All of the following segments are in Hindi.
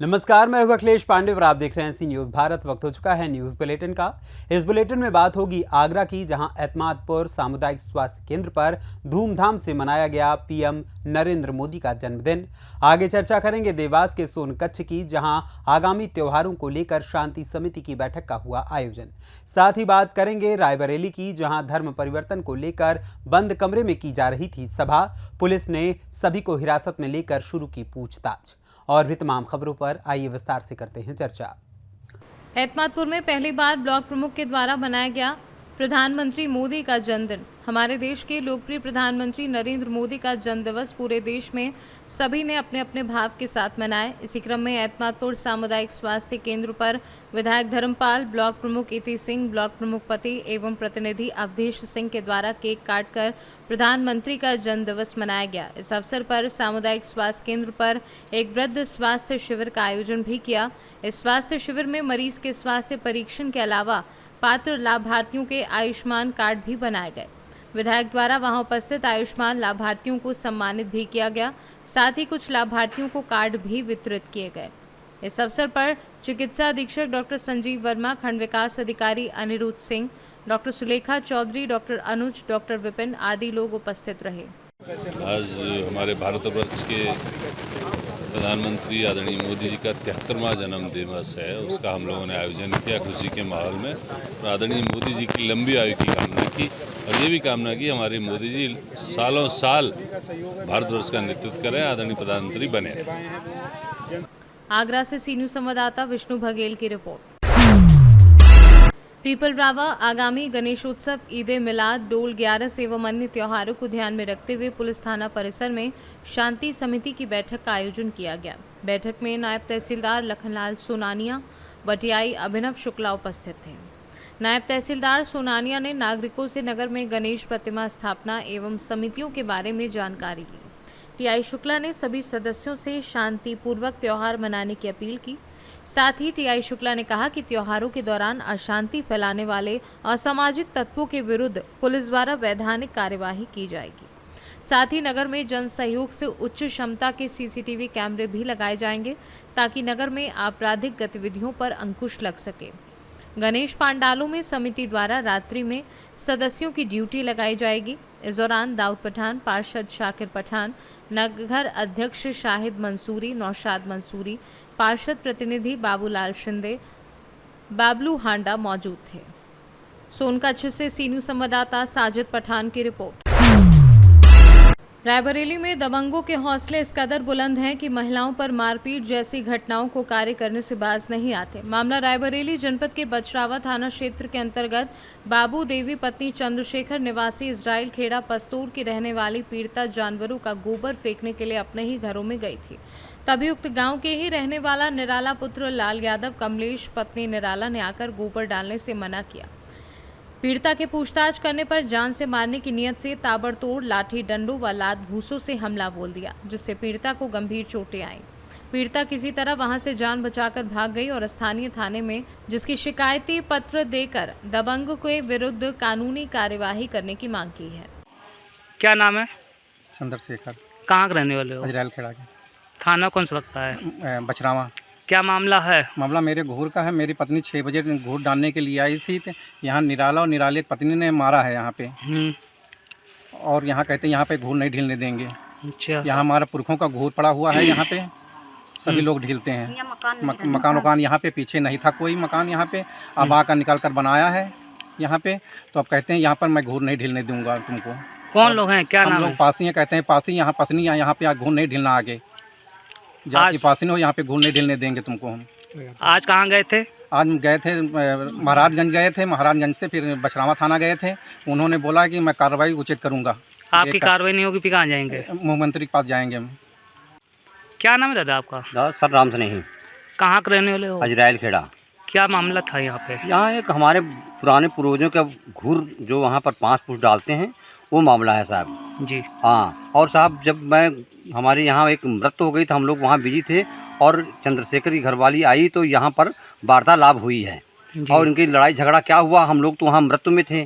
नमस्कार, मैं हूं अखिलेश पांडे और आप देख रहे हैं सी न्यूज भारत। वक्त हो चुका है न्यूज बुलेटिन का। इस बुलेटिन में बात होगी आगरा की, जहां एतमादपुर सामुदायिक स्वास्थ्य केंद्र पर धूमधाम से मनाया गया पीएम नरेंद्र मोदी का जन्मदिन। आगे चर्चा करेंगे देवास के सोनकच्छ की, जहां आगामी त्योहारों को लेकर शांति समिति की बैठक का हुआ आयोजन। साथ ही बात करेंगे रायबरेली की, जहां धर्म परिवर्तन को लेकर बंद कमरे में की जा रही थी सभा। पुलिस ने सभी को हिरासत में लेकर शुरू की पूछताछ। और भी तमाम खबरों पर आइए विस्तार से करते हैं चर्चा। एतमादपुर में पहली बार ब्लॉक प्रमुख के द्वारा मनाया गया प्रधानमंत्री मोदी का जन्मदिन। हमारे देश के लोकप्रिय प्रधानमंत्री नरेंद्र मोदी का जन्मदिवस पूरे देश में सभी ने अपने अपने भाव के साथ मनाया। इसी क्रम में एतमादपुर सामुदायिक स्वास्थ्य केंद्र पर विधायक धर्मपाल, ब्लॉक प्रमुख इति सिंह, ब्लॉक प्रमुख पति एवं प्रतिनिधि अवधेश सिंह के द्वारा केक काटकर प्रधानमंत्री का जन्मदिवस मनाया गया। इस अवसर पर सामुदायिक स्वास्थ्य केंद्र पर एक वृद्ध स्वास्थ्य शिविर का आयोजन भी किया। इस स्वास्थ्य शिविर में मरीज के स्वास्थ्य परीक्षण के अलावा पात्र लाभार्थियों के आयुष्मान कार्ड भी बनाए गए। विधायक द्वारा वहां उपस्थित आयुष्मान लाभार्थियों को सम्मानित भी किया गया। साथ ही कुछ लाभार्थियों को कार्ड भी वितरित किए गए। इस अवसर पर चिकित्सा अधीक्षक डॉक्टर संजीव वर्मा, खंड विकास अधिकारी अनिरुद्ध सिंह, डॉक्टर सुलेखा चौधरी, डॉक्टर अनुज, डॉक्टर विपिन आदि लोग उपस्थित रहे। आज हमारे भारतवर्ष के प्रधानमंत्री आदरणीय मोदी जी का 73वां जन्म दिवस है। उसका हम लोगों ने आयोजन किया खुशी के माहौल में। और आदरणीय मोदी जी की लंबी आयु की कामना की और ये भी कामना की हमारे मोदी जी सालों साल भारतवर्ष का नेतृत्व करें, आदरणीय प्रधानमंत्री बने। आगरा से सी न्यूज संवाददाता विष्णु बघेल की रिपोर्ट। पीपल रावा आगामी गणेशोत्सव, ईद ए मिलाद, डोल 11 एवं अन्य त्योहारों को ध्यान में रखते हुए पुलिस थाना परिसर में शांति समिति की बैठक का आयोजन किया गया। बैठक में नायब तहसीलदार लखनलाल सोनानिया, बटियाई अभिनव शुक्ला उपस्थित थे। नायब तहसीलदार सोनानिया ने नागरिकों से नगर में गणेश प्रतिमा स्थापना एवं समितियों के बारे में जानकारी ली। टीआई शुक्ला ने सभी सदस्यों से शांतिपूर्वक त्यौहार मनाने की अपील की। साथ ही टीआई शुक्ला ने कहा कि त्योहारों के दौरान अशांति फैलाने वाले असामाजिक तत्वों के विरुद्ध पुलिस द्वारा वैधानिक कार्यवाही की जाएगी। साथ ही नगर में जन सहयोग से उच्च क्षमता के सीसीटीवी कैमरे भी लगाए जाएंगे ताकि नगर में आपराधिक गतिविधियों पर अंकुश लग सके। गणेश पांडालों में समिति द्वारा रात्रि में सदस्यों की ड्यूटी लगाई जाएगी। इस दौरान दाऊद पठान, पार्षद शाकिर पठान, नगर अध्यक्ष शाहिद मंसूरी, नौशाद मंसूरी, पार्षद प्रतिनिधि बाबूलाल शिंदे, बाबलू हांडा मौजूद थे। सोनकच्छ से सी न्यूज संवाददाता साजिद पठान की रिपोर्ट। रायबरेली में दबंगों के हौसले इस कदर बुलंद हैं कि महिलाओं पर मारपीट जैसी घटनाओं को कार्य करने से बाज नहीं आते। मामला रायबरेली जनपद के बचरावा थाना क्षेत्र के अंतर्गत बाबू देवी पत्नी चंद्रशेखर निवासी इजराइल खेड़ा पस्तूर की रहने वाली पीड़िता जानवरों का गोबर फेंकने के लिए अपने ही घरों में गई थी। तभी उक्त गांव के ही रहने वाला निराला पुत्र लाल यादव कमलेश पत्नी निराला ने आकर गोबर डालने से मना किया। पीड़िता के पूछताछ करने पर जान से मारने की नियत से ताबड़तोड़ लाठी डंडों व लात घूसों से हमला बोल दिया, जिससे पीड़िता को गंभीर चोटें आईं। पीड़िता किसी तरह वहां से जान बचाकर भाग गई और स्थानीय थाने में जिसकी शिकायती पत्र देकर दबंग के विरुद्ध कानूनी कार्यवाही करने की मांग की है। क्या नाम है? चंद्रशेखर। कहाँ के रहने वाले हो? इजराइल खेड़ा के। थाना कौन सा लगता है? बछरावा। क्या मामला है? मामला मेरे घूर का है। मेरी पत्नी 6 बजे घूर डालने के लिए आई थी। यहाँ निराला और निराले की पत्नी ने मारा है यहाँ पे। और यहाँ कहते हैं यहाँ पे घूर नहीं ढीलने देंगे। अच्छा। यहाँ हमारा पुरखों का घूर पड़ा हुआ है। यहाँ पे सभी लोग ढीलते हैं। मकान वकान यहाँ पे पीछे नहीं था कोई मकान, यहाँ पे अब आकर निकाल कर बनाया है यहाँ पे। तो अब कहते हैं यहाँ पर मैं घूर नहीं ढीलने दूंगा तुमको। कौन लोग हैं? क्या नाम है? पासी हैं, कहते हैं पासी यहाँ पसनी यहाँ पे घूर नहीं ढीलना, आगे जाति पासी हो यहाँ पे घूर नहीं ढीलने देंगे तुमको हम। आज कहाँ गए थे? आज गए थे महाराजगंज गए थे। महाराजगंज से फिर बछरावा थाना गए थे। उन्होंने बोला कि मैं कार्रवाई उचित करूँगा। आपकी कार्रवाई नहीं होगी फिर कहाँ जाएंगे? मुख्यमंत्री के पास जाएंगे हम। क्या नाम है दादा आपका? दादा सर राम से नहीं। कहाँ के रहने वाले हो? इजराइल खेड़ा। क्या मामला था यहाँ पे? यहाँ एक हमारे पुराने पूर्वजों का घूर जो वहाँ पर 5 फुट डालते हैं वो मामला है साहब जी। हाँ। और साहब जब मैं हमारे यहाँ एक मृत्यु हो गई तो हम लोग वहाँ बिजी थे और चंद्रशेखर की घरवाली आई तो यहाँ पर वार्तालाप हुई है और इनकी लड़ाई झगड़ा क्या हुआ, हम लोग तो वहाँ मृत्यु में थे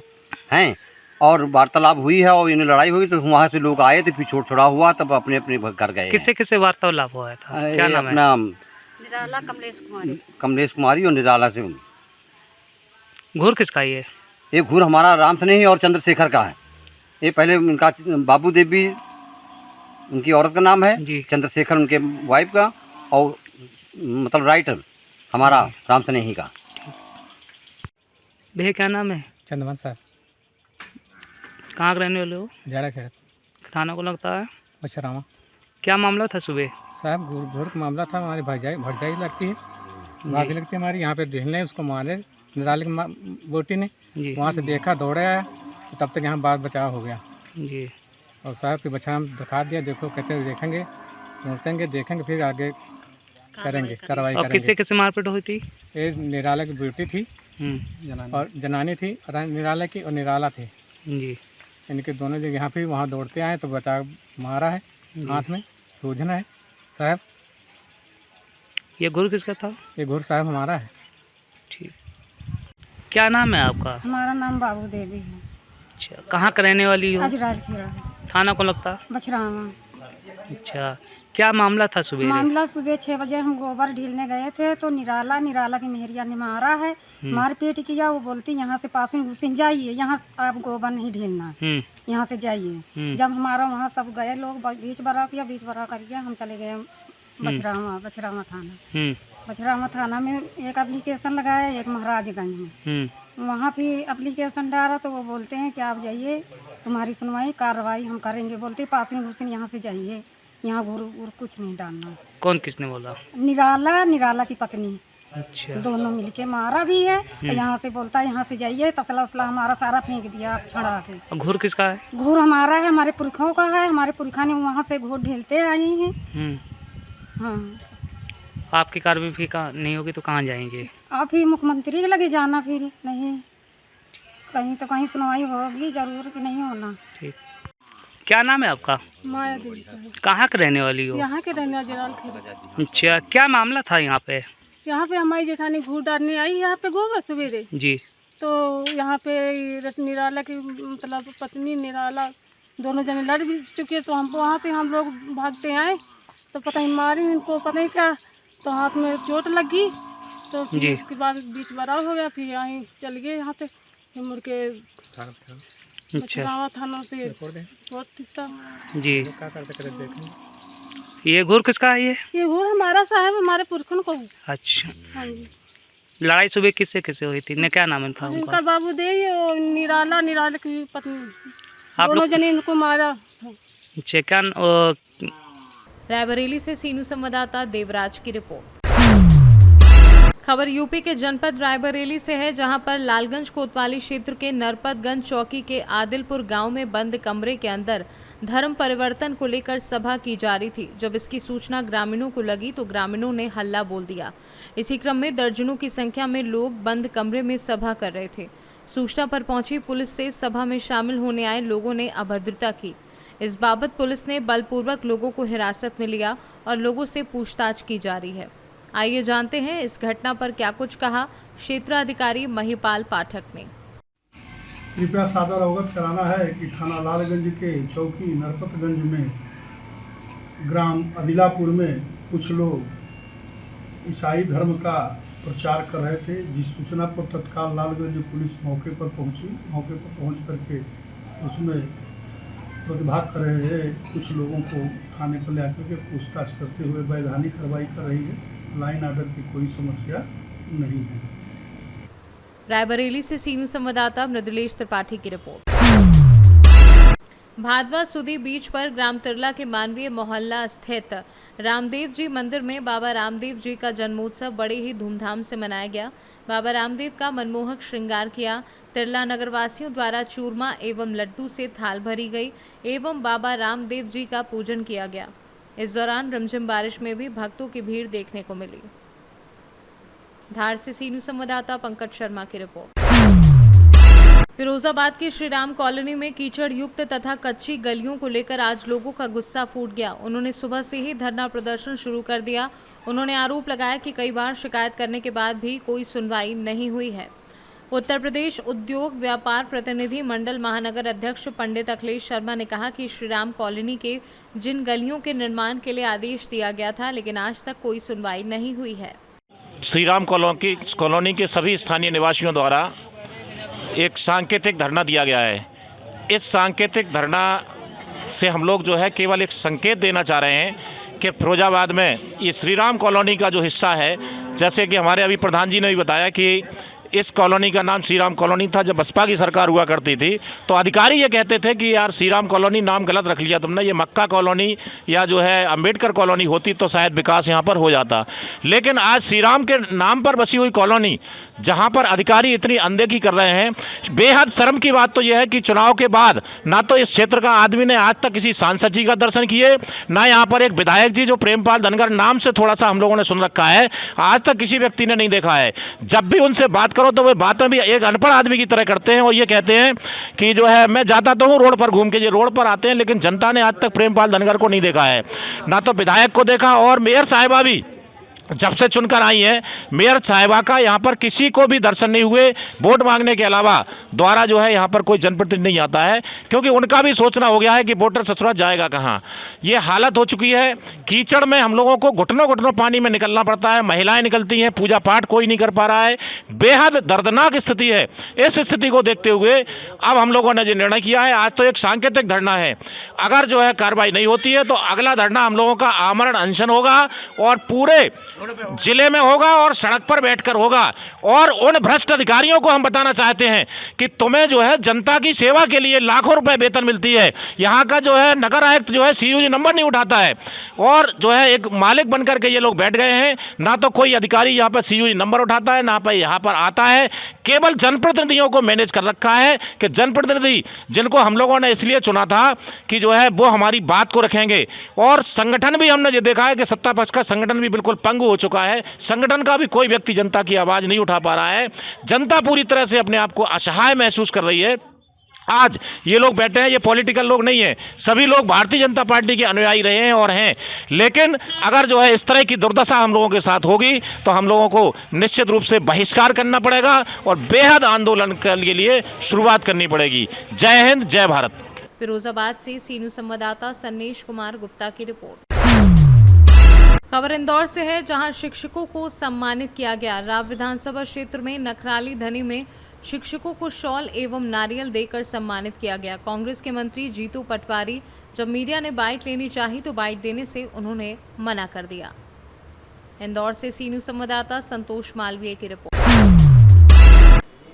हैं और वार्तालाप हुई है और इन्हें लड़ाई हुई तो वहाँ से लोग आए थे, फिर छोड़ छोड़ा हुआ, तब अपने अपने घर गए। किससे किससे वार्तालाप हुआ था? क्या नाम है? अपना निराला कमलेश कुमारी। कमलेश कुमारी और निराला से। घूर किसका ये? एक घूर हमारा राम स्नेही और चंद्रशेखर का है। ये पहले उनका बाबू देवी उनकी औरत का नाम है जी। चंद्रशेखर उनके वाइफ का, और मतलब राइटर हमारा राम स्नेही का। भैया क्या नाम है? चंदवन साहब, कहाँ के रहने वाले हो? जाड़ा खेत, थाना को लगता है। बछरावा। क्या मामला था सुबह? साहब घूर का मामला था। हमारी भरजाई लगती है, भाभी लगती है हमारी। यहाँ पे ढीलने उसको मारे निराले की बोटी ने। जी वहाँ से देखा, दौड़े आया, तो तब तक यहाँ बात बचाव हो गया। जी। और साहब के बचाव हम दिखा दिया, देखो कहते हैं देखेंगे, सोचेंगे, देखेंगे, फिर आगे करेंगे, कार्रवाई और करेंगे। किससे किससे मारपीट हुई थी? ये निराला की बेटी थी और जनानी थी, निराला की, और निराला थी। जी। इनके दोनों जगह यहाँ पे वहाँ दौड़ते आए तो बचाव मारा है, हाथ में सूझना है। साहब ये घूर किसका था? ये घूर साहब हमारा है। ठीक। क्या नाम है आपका? हमारा नाम बाबू देवी है। अच्छा, कहाँ का रहने वाली हो? अजराल खेड़ा, थाना को लगता? बछरावा। अच्छा, क्या मामला था सुबह? मामला सुबह 6 बजे हम गोबर ढीलने गए थे तो निराला की मेहरिया ने मारा है, मारपीट किया। वो बोलती यहाँ से पास में घुसिन जाइए, यहाँ आप गोबर नहीं ढीलना, यहाँ से जाइए। जब हमारा वहाँ सब गए लोग, बीच बराव किया, बीच बराव करके हम चले गए बछरावा थाना। बछरावा थाना में एक एप्लीकेशन लगाया, एक महाराजगंज में। वहाँ भी एप्लीकेशन डाला तो वो बोलते हैं कि आप जाइए, तुम्हारी सुनवाई कार्रवाई हम करेंगे। बोलते पास में घुसिन, यहाँ से जाइए, यहाँ घूर कुछ नहीं डालना। कौन किसने बोला? निराला की पत्नी। अच्छा। दोनों मिलके मारा भी है। यहाँ से बोलता है यहाँ से जाइए, तसला उसला हमारा सारा फेंक दिया आप छड़ा के। और घूर किसका है? घूर हमारा है, हमारे पुरखों का है। हमारे पुरखा ने वहाँ से घूर ढीलते आए हैं। हाँ। आपकी कार्रवाई भी नहीं होगी तो कहाँ जाएंगे? आप ही मुख्यमंत्री के लगे जाना, फिर नहीं कहीं तो कहीं सुनवाई होगी जरूर कि नहीं होना। ठीक। क्या नाम है आपका? माया देवी। कहाँ के रहने वाली हो? यहाँ के रहने अजराल खेड़ा। अच्छा, क्या मामला था यहाँ पे? यहाँ पे हमारी जेठानी घूर डालने आई यहाँ पे गोबर सवेरे। जी। तो यहाँ पे निराला की मतलब पत्नी निराला दोनों जने लड़ भी चुके, तो हम वहाँ पे हम लोग भागते आए तो पता नहीं मारी इनको, पता नहीं क्या, तो हाथ में चोट लगी। तो फिर उसके बाद बीच बराव हो गया, फिर यहाँ चल गए यहाँ पे, फिर मुड़ के अच्छा थाना से जी। ये घूर किसका है? ये घूर हमारा साहब, हमारे पुरखन को। अच्छा। हाँ जी। लड़ाई सुबह किससे किससे हुई थी? ने क्या नाम था उनका? उनका बाबू देवी और निराला की पत्नी, आप दोनों लोग? जने इनको मारा। अच्छा, क्या रायबरेली से सीनू संवाददाता देवराज की रिपोर्ट। खबर यूपी के जनपद रायबरेली से है, जहां पर लालगंज कोतवाली क्षेत्र के नरपतगंज चौकी के आदिलपुर गांव में बंद कमरे के अंदर धर्म परिवर्तन को लेकर सभा की जा रही थी। जब इसकी सूचना ग्रामीणों को लगी तो ग्रामीणों ने हल्ला बोल दिया। इसी क्रम में दर्जनों की संख्या में लोग बंद कमरे में सभा कर रहे थे। सूचना पर पहुंची पुलिस से सभा में शामिल होने आए लोगों ने अभद्रता की। इस बाबत पुलिस ने बलपूर्वक लोगों को हिरासत में लिया और लोगों से पूछताछ की जा रही है। आइए जानते हैं इस घटना पर क्या कुछ कहा क्षेत्राधिकारी महिपाल पाठक ने। कृपया सादर अवगत कराना है कि थाना लालगंज के चौकी नरपतगंज में ग्राम आदिलापुर में कुछ लोग ईसाई धर्म का प्रचार कर रहे थे, जिस सूचना पर तत्काल लालगंज पुलिस मौके पर पहुंची। मौके पर पहुंच करके उसमें प्रतिभाग कर रहे हैं कुछ लोगों को थाने पर ले आकर के पूछताछ करते हुए वैधानिक कार्रवाई कर रही है। लाइन आर्डर की कोई समस्या नहीं है। रायबरेली से सीनू संवाददाता मृदुलेश त्रिपाठी की रिपोर्ट। भादवा सुदी बीच पर ग्राम तिरला के मानवीय मोहल्ला स्थित रामदेव जी मंदिर में बाबा रामदेव जी का जन्मोत्सव बड़े ही धूमधाम से मनाया गया। बाबा रामदेव का मनमोहक श्रृंगार किया। तिरला नगरवासियों द्वारा चूरमा एवं लड्डू से थाल भरी गई एवं बाबा रामदेव जी का पूजन किया गया। इस दौरान रिमझिम बारिश में भी भक्तों की भीड़ देखने को मिली। धार से सीनू संवाददाता पंकज शर्मा की रिपोर्ट। फिरोजाबाद की श्रीराम कॉलोनी में कीचड़ युक्त तथा कच्ची गलियों को लेकर आज लोगों का गुस्सा फूट गया। उन्होंने सुबह से ही धरना प्रदर्शन शुरू कर दिया। उन्होंने आरोप लगाया कि कई बार शिकायत करने के बाद भी कोई सुनवाई नहीं हुई है। उत्तर प्रदेश उद्योग व्यापार प्रतिनिधि मंडल महानगर अध्यक्ष पंडित अखिलेश शर्मा ने कहा कि श्री राम कॉलोनी के जिन गलियों के निर्माण के लिए आदेश दिया गया था, लेकिन आज तक कोई सुनवाई नहीं हुई है। श्री राम कॉलोनी के सभी स्थानीय निवासियों द्वारा एक सांकेतिक धरना दिया गया है। इस सांकेतिक धरना से हम लोग जो है केवल एक संकेत देना चाह रहे हैं कि फिरोजाबाद में ये श्री राम कॉलोनी का जो हिस्सा है, जैसे कि हमारे अभी प्रधान जी ने भी बताया कि इस कॉलोनी का नाम श्री राम कॉलोनी था। जब बसपा की सरकार हुआ करती थी तो अधिकारी ये कहते थे कि यार श्री राम कॉलोनी नाम गलत रख लिया तुमने, ये मक्का कॉलोनी या जो है अंबेडकर कॉलोनी होती तो शायद विकास यहाँ पर हो जाता। लेकिन आज श्री राम के नाम पर बसी हुई कॉलोनी जहाँ पर अधिकारी इतनी अनदेखी कर रहे हैं, बेहद शर्म की बात तो यह है कि चुनाव के बाद ना तो इस क्षेत्र का आदमी ने आज तक किसी सांसद जी का दर्शन किए, ना यहाँ पर एक विधायक जी जो प्रेमपाल धनगर नाम से थोड़ा सा हम लोगों ने सुन रखा है, आज तक किसी व्यक्ति ने नहीं देखा है। जब भी उनसे बात करो तो वे बातें भी एक अनपढ़ आदमी की तरह करते हैं और ये कहते हैं कि जो है मैं जाता तो हूँ रोड पर घूम के, ये रोड पर आते हैं लेकिन जनता ने आज तक प्रेमपाल धनगर को नहीं देखा है, ना तो विधायक को देखा। और मेयर साहिबा भी जब से चुनकर आई है, मेयर साहिबा का यहाँ पर किसी को भी दर्शन नहीं हुए, वोट मांगने के अलावा द्वारा जो है यहाँ पर कोई जनप्रतिनिधि नहीं आता है, क्योंकि उनका भी सोचना हो गया है कि वोटर ससुराल जाएगा कहाँ। ये हालत हो चुकी है, कीचड़ में हम लोगों को घुटनों घुटनों पानी में निकलना पड़ता है, महिलाएं निकलती हैं, पूजा पाठ कोई नहीं कर पा रहा है, बेहद दर्दनाक स्थिति है। इस स्थिति को देखते हुए अब हम लोगों ने जो निर्णय किया है, आज तो एक सांकेतिक धरना है, अगर जो है कार्रवाई नहीं होती है तो अगला धरना हम लोगों का आमरण अनशन होगा और पूरे जिले में होगा और सड़क पर बैठकर होगा। और उन भ्रष्ट अधिकारियों को हम बताना चाहते हैं कि तुम्हें जो है जनता की सेवा के लिए लाखों रुपए वेतन मिलती है, यहाँ का जो है नगर आयुक्त जो है सीयूजी नंबर नहीं उठाता है और जो है एक मालिक बनकर के ये लोग बैठ गए हैं, ना तो कोई अधिकारी यहाँ पर सीयूजी नंबर उठाता है, ना पर यहाँ पर आता है। केवल जनप्रतिनिधियों को मैनेज कर रखा है कि जनप्रतिनिधि जिनको हम लोगों ने इसलिए चुना था कि जो है वो हमारी बात को रखेंगे। और संगठन भी हमने ये देखा है कि सत्ता पक्ष का संगठन भी बिल्कुल पंगु हो चुका है, संगठन का भी कोई व्यक्ति जनता की आवाज नहीं उठा पा रहा है, जनता पूरी तरह से अपने आप को असहाय महसूस कर रही है। आज ये लोग बैठे हैं, ये पॉलिटिकल लोग नहीं है, सभी लोग भारतीय जनता पार्टी के अनुयायी रहे हैं और हैं, लेकिन अगर जो है इस तरह की दुर्दशा हम लोगों के साथ होगी तो हम लोगों को निश्चित रूप से बहिष्कार करना पड़ेगा और बेहद आंदोलन के लिए शुरुआत करनी पड़ेगी। जय हिंद, जय भारत। फिरोजाबाद से सी न्यूज़ संवाददाता सन्नेश कुमार गुप्ता की रिपोर्ट। खबर इंदौर से है, जहां शिक्षकों को सम्मानित किया गया। राव विधानसभा क्षेत्र में नखराली धनी में शिक्षकों को शॉल एवं नारियल देकर सम्मानित किया गया। कांग्रेस के मंत्री जीतू पटवारी जब मीडिया ने बाइट लेनी चाही तो बाइट देने से उन्होंने मना कर दिया। इंदौर से सी न्यूज़ संवाददाता संतोष मालवीय की रिपोर्ट।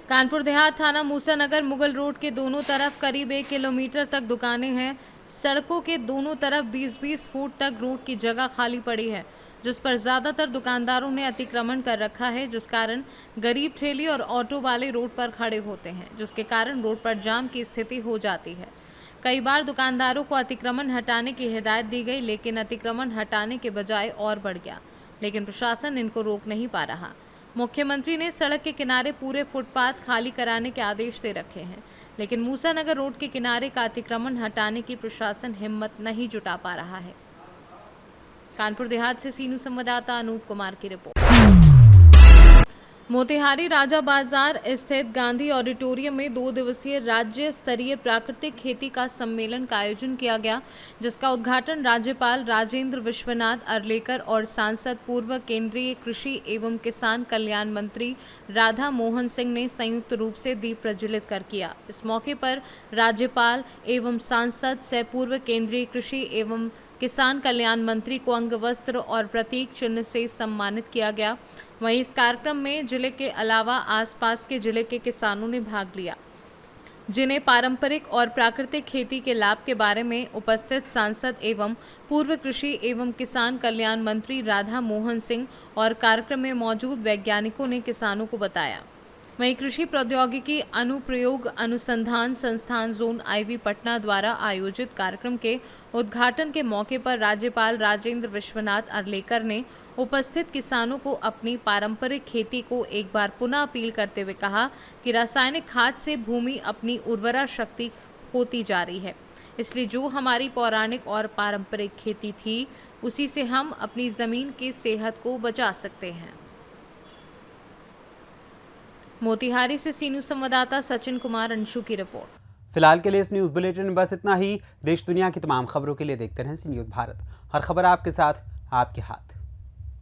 कानपुर देहात थाना मूसानगर मुगल रोड के दोनों तरफ करीब 1 किलोमीटर तक दुकानें हैं। सड़कों के दोनों तरफ 20-20 फुट तक रोड की जगह खाली पड़ी है, जिस पर ज़्यादातर दुकानदारों ने अतिक्रमण कर रखा है, जिस कारण गरीब ठेली और ऑटो वाले रोड पर खड़े होते हैं, जिसके कारण रोड पर जाम की स्थिति हो जाती है। कई बार दुकानदारों को अतिक्रमण हटाने की हिदायत दी गई, लेकिन अतिक्रमण हटाने के बजाय और बढ़ गया, लेकिन प्रशासन इनको रोक नहीं पा रहा। मुख्यमंत्री ने सड़क के किनारे पूरे फुटपाथ खाली कराने के आदेश दे रखे हैं, लेकिन मूसानगर रोड के किनारे का अतिक्रमण हटाने की प्रशासन हिम्मत नहीं जुटा पा रहा है। कानपुर देहात से सी न्यूज़ संवाददाता अनूप कुमार की रिपोर्ट। मोतिहारी राजा बाजार स्थित गांधी ऑडिटोरियम में 2 दिवसीय राज्य स्तरीय प्राकृतिक खेती का सम्मेलन का आयोजन किया गया, जिसका उद्घाटन राज्यपाल राजेंद्र विश्वनाथ अर्लेकर और सांसद पूर्व केंद्रीय कृषि एवं किसान कल्याण मंत्री राधा मोहन सिंह ने संयुक्त रूप से दीप प्रज्वलित कर किया। इस मौके पर राज्यपाल एवं सांसद से पूर्व केंद्रीय कृषि एवं किसान कल्याण मंत्री को अंग वस्त्र और प्रतीक चिन्ह से सम्मानित किया गया। वहीं इस कार्यक्रम में जिले के अलावा आसपास के जिले के किसानों ने भाग लिया, जिन्हें पारंपरिक और प्राकृतिक खेती के लाभ के बारे में उपस्थित सांसद एवं पूर्व कृषि एवं किसान कल्याण मंत्री राधा मोहन सिंह और कार्यक्रम में मौजूद वैज्ञानिकों ने किसानों को बताया। वहीं कृषि प्रौद्योगिकी अनुप्रयोग अनुसंधान संस्थान जोन आईवी पटना द्वारा आयोजित कार्यक्रम के उद्घाटन के मौके पर राज्यपाल राजेंद्र विश्वनाथ अर्लेकर ने उपस्थित किसानों को अपनी पारंपरिक खेती को एक बार पुनः अपील करते हुए कहा कि रासायनिक खाद से भूमि अपनी उर्वरा शक्ति खोती जा रही है, इसलिए जो हमारी पौराणिक और पारंपरिक खेती थी उसी से हम अपनी जमीन की सेहत को बचा सकते हैं। मोतिहारी से सी न्यूज संवाददाता सचिन कुमार अंशु की रिपोर्ट। फिलहाल के लिए इस न्यूज़ बुलेटिन में बस इतना ही। देश दुनिया की तमाम खबरों के लिए देखते रहें सी न्यूज़ भारत। हर खबर आपके साथ, आपके हाथ।